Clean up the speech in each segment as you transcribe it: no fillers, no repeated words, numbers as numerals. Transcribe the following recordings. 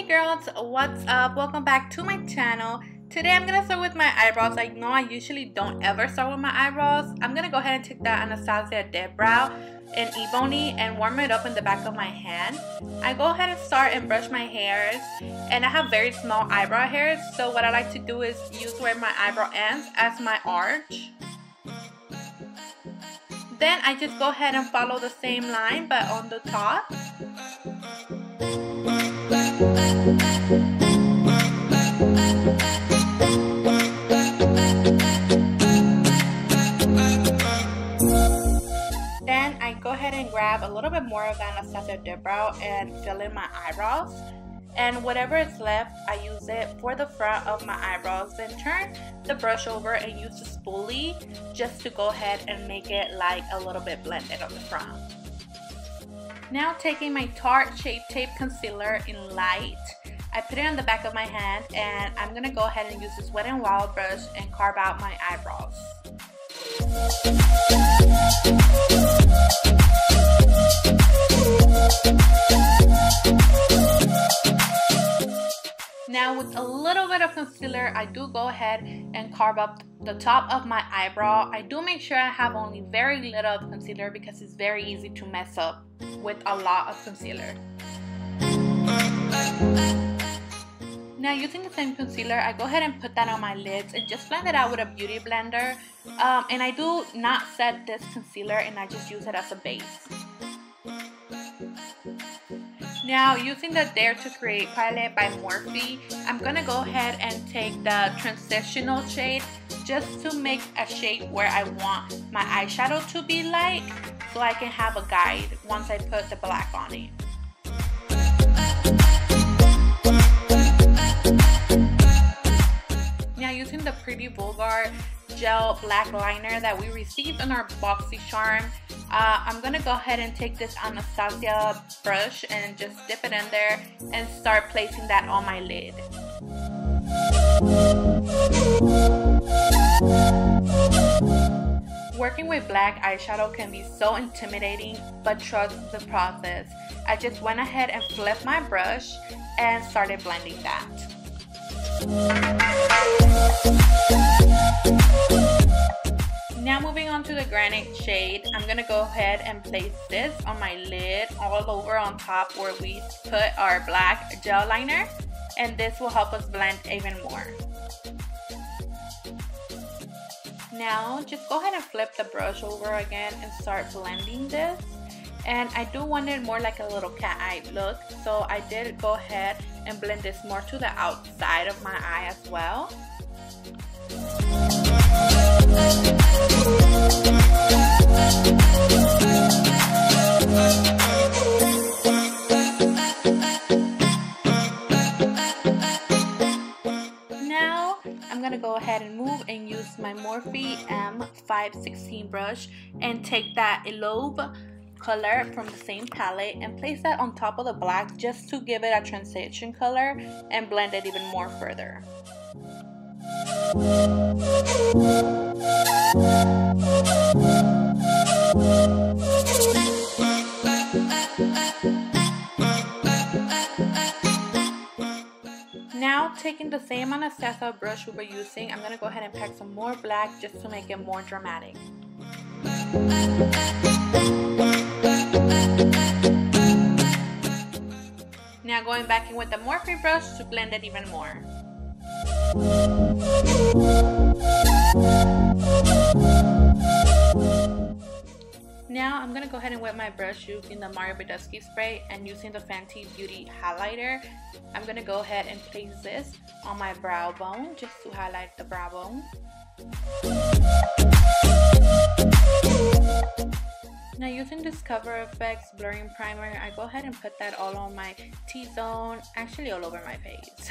Hey girls, what's up? Welcome back to my channel. Today I'm gonna start with my eyebrows. I know I usually don't ever start with my eyebrows. I'm gonna go ahead and take that Anastasia Dip Brow in Ebony and warm it up in the back of my hand. I go ahead and start and brush my hairs, and I have very small eyebrow hairs, so what I like to do is use where my eyebrow ends as my arch. Then I just go ahead and follow the same line but on the top. Then I go ahead and grab a little bit more of that Anastasia Dip Brow and fill in my eyebrows. And whatever is left, I use it for the front of my eyebrows. Then turn the brush over and use the spoolie just to go ahead and make it like a little bit blended on the front. Now taking my Tarte Shape Tape Concealer in Light, I put it on the back of my hand and I'm going to go ahead and use this Wet n Wild brush and carve out my eyebrows. Now with a little bit of concealer, I do go ahead and carve up the top of my eyebrow. I do make sure I have only very little of concealer because it's very easy to mess up with a lot of concealer. Now using the same concealer, I go ahead and put that on my lids and just blend it out with a beauty blender. And I do not set this concealer and I just use it as a base. Now using the Dare to Create palette by Morphe, I'm going to go ahead and take the transitional shade just to make a shape where I want my eyeshadow to be like, so I can have a guide once I put the black on it. Now using the Pretty Vulgar gel black liner that we received on our Boxy Charm, I'm gonna go ahead and take this Anastasia brush and just dip it in there and start placing that on my lid. Working with black eyeshadow can be so intimidating, but trust the process. I just went ahead and flipped my brush and started blending that. Now moving on to the Granite shade, I'm going to go ahead and place this on my lid all over on top where we put our black gel liner, and this will help us blend even more. Now just go ahead and flip the brush over again and start blending this. And I do want it more like a little cat eye look, so I did go ahead and blend this more to the outside of my eye as well. Now I'm gonna go ahead and move and use my Morphe M516 brush and take that Elope color from the same palette and place that on top of the black just to give it a transition color and blend it even more further. Now taking the same Anastasia brush we were using, I'm going to go ahead and pack some more black just to make it more dramatic. Now going back in with the Morphe brush to blend it even more. Now I'm going to go ahead and wet my brush using the Mario Badescu spray and using the Fenty Beauty highlighter. I'm going to go ahead and place this on my brow bone just to highlight the brow bone. Now using this Cover FX blurring primer, I go ahead and put that all on my T-zone, actually all over my face.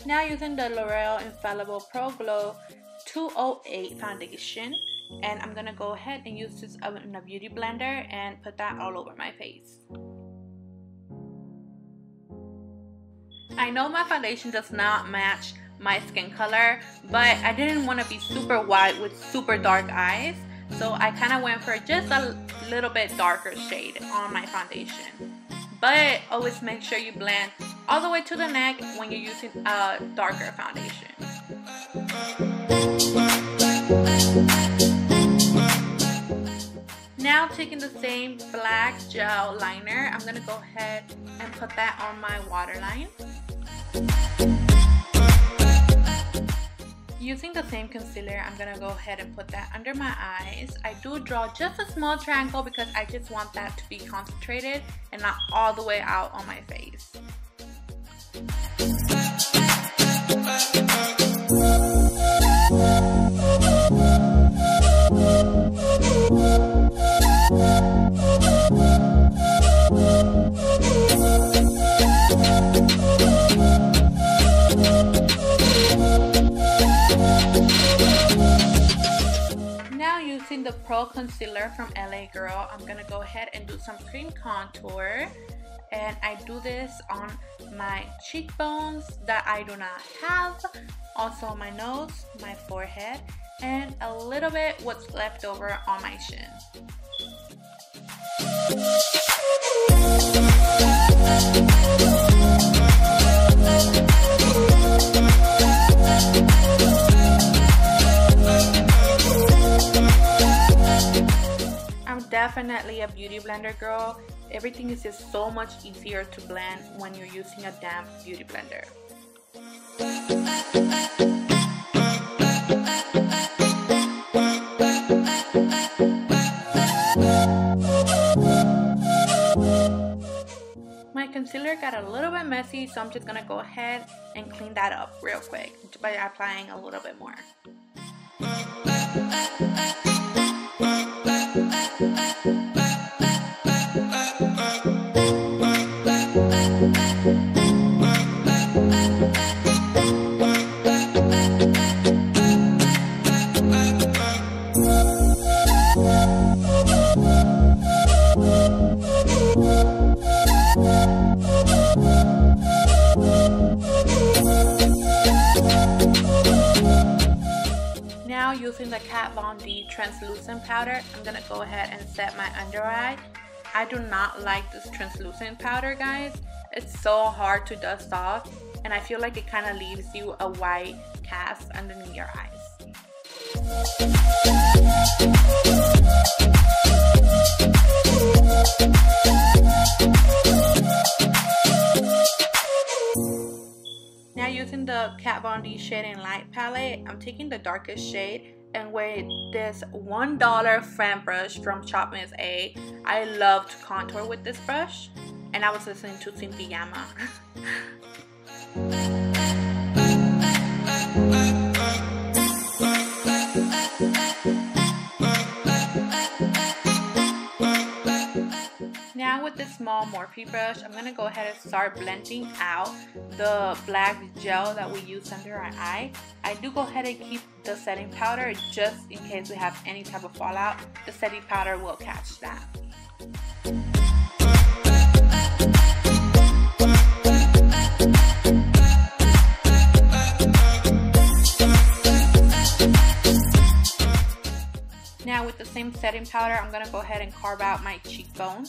Now using the L'Oreal Infallible Pro Glow 208 foundation, and I'm gonna go ahead and use this in a beauty blender and put that all over my face. I know my foundation does not match my skin color, but I didn't want to be super white with super dark eyes, so I kind of went for just a little bit darker shade on my foundation. but always make sure you blend all the way to the neck when you're using a darker foundation. Now taking the same black gel liner, I'm going to go ahead and put that on my waterline. Using the same concealer, I'm going to go ahead and put that under my eyes. I do draw just a small triangle because I just want that to be concentrated and not all the way out on my face. Using the Pro Concealer from LA Girl, I'm gonna go ahead and do some cream contour, and I do this on my cheekbones that I do not have, also my nose, my forehead, and a little bit what's left over on my chin. Definitely a beauty blender girl. Everything is just so much easier to blend when you're using a damp beauty blender. My concealer got a little bit messy, so I'm just gonna go ahead and clean that up real quick by applying a little bit more. Now using the Kat Von D translucent powder, I'm gonna go ahead and set my under eye. I do not like this translucent powder, guys. It's so hard to dust off, and I feel like it kind of leaves you a white cast underneath your eyes. Now using the Kat Von D Shade and Light palette, I'm taking the darkest shade, and with this $1 fan brush from Shop Miss A, I love to contour with this brush, and I was listening to Sin Pijama. Now with this small Morphe brush, I'm going to go ahead and start blending out the black gel that we use under our eye. I do go ahead and keep the setting powder just in case we have any type of fallout. The setting powder will catch that. Now with the same setting powder, I'm going to go ahead and carve out my cheekbone.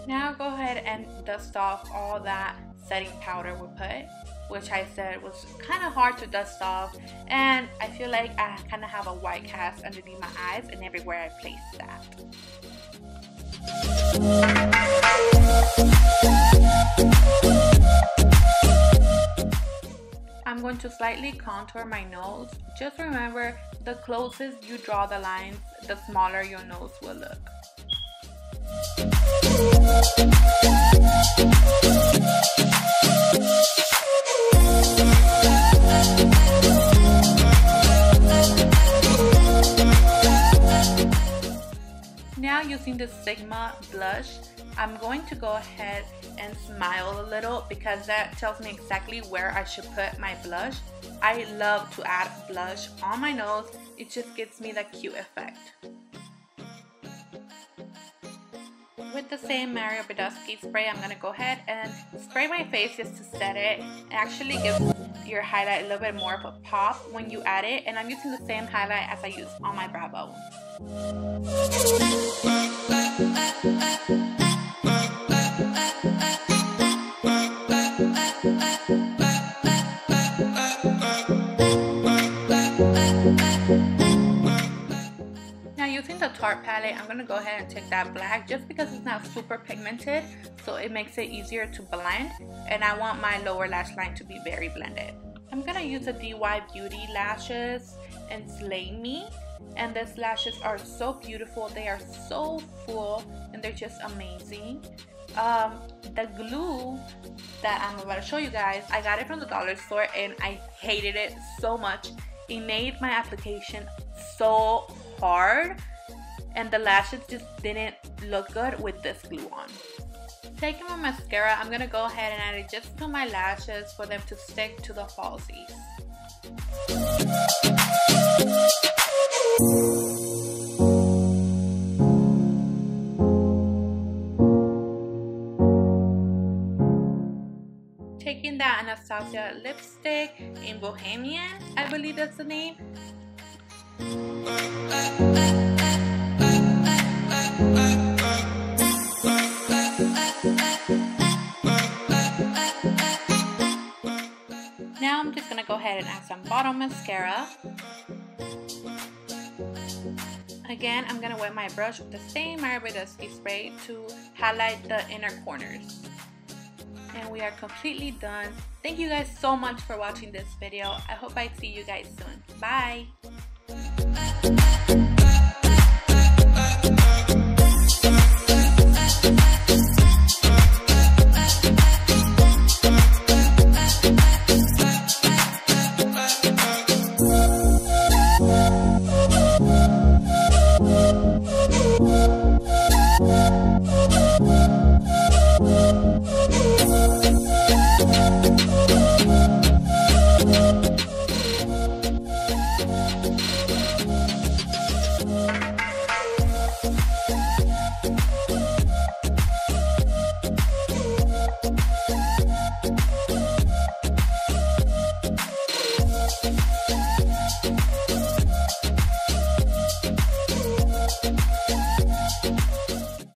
Now go ahead and dust off all that setting powder we put, which I said was kind of hard to dust off, and I feel like I kind of have a white cast underneath my eyes and everywhere I place that. I'm going to slightly contour my nose. Just remember, the closer you draw the lines, the smaller your nose will look. Now using the Sigma blush, I'm going to go ahead and smile a little because that tells me exactly where I should put my blush. I love to add blush on my nose. It just gives me that cute effect. With the same Mario Badescu spray, I'm going to go ahead and spray my face just to set it. It actually gives your highlight a little bit more of a pop when you add it, and I'm using the same highlight as I use on my brow bone. Now using the Tarte palette, I'm going to go ahead and take that black just because it's not super pigmented, so it makes it easier to blend, and I want my lower lash line to be very blended. I'm going to use the DY Beauty lashes and Slay Me, and these lashes are so beautiful. They are so full and they're just amazing. The glue that I'm about to show you guys, I got it from the dollar store and I hated it so much. It made my application so hard and the lashes just didn't look good with this glue on. Taking my mascara, I'm gonna go ahead and add it just to my lashes for them to stick to the falsies. Taking that Anastasia lipstick in Bohemian, I believe that's the name. Now I'm just gonna go ahead and add some bottom mascara. Again, I'm gonna wet my brush with the same Ayurvedic spray to highlight the inner corners. And we are completely done. Thank you guys so much for watching this video. I hope I see you guys soon. Bye!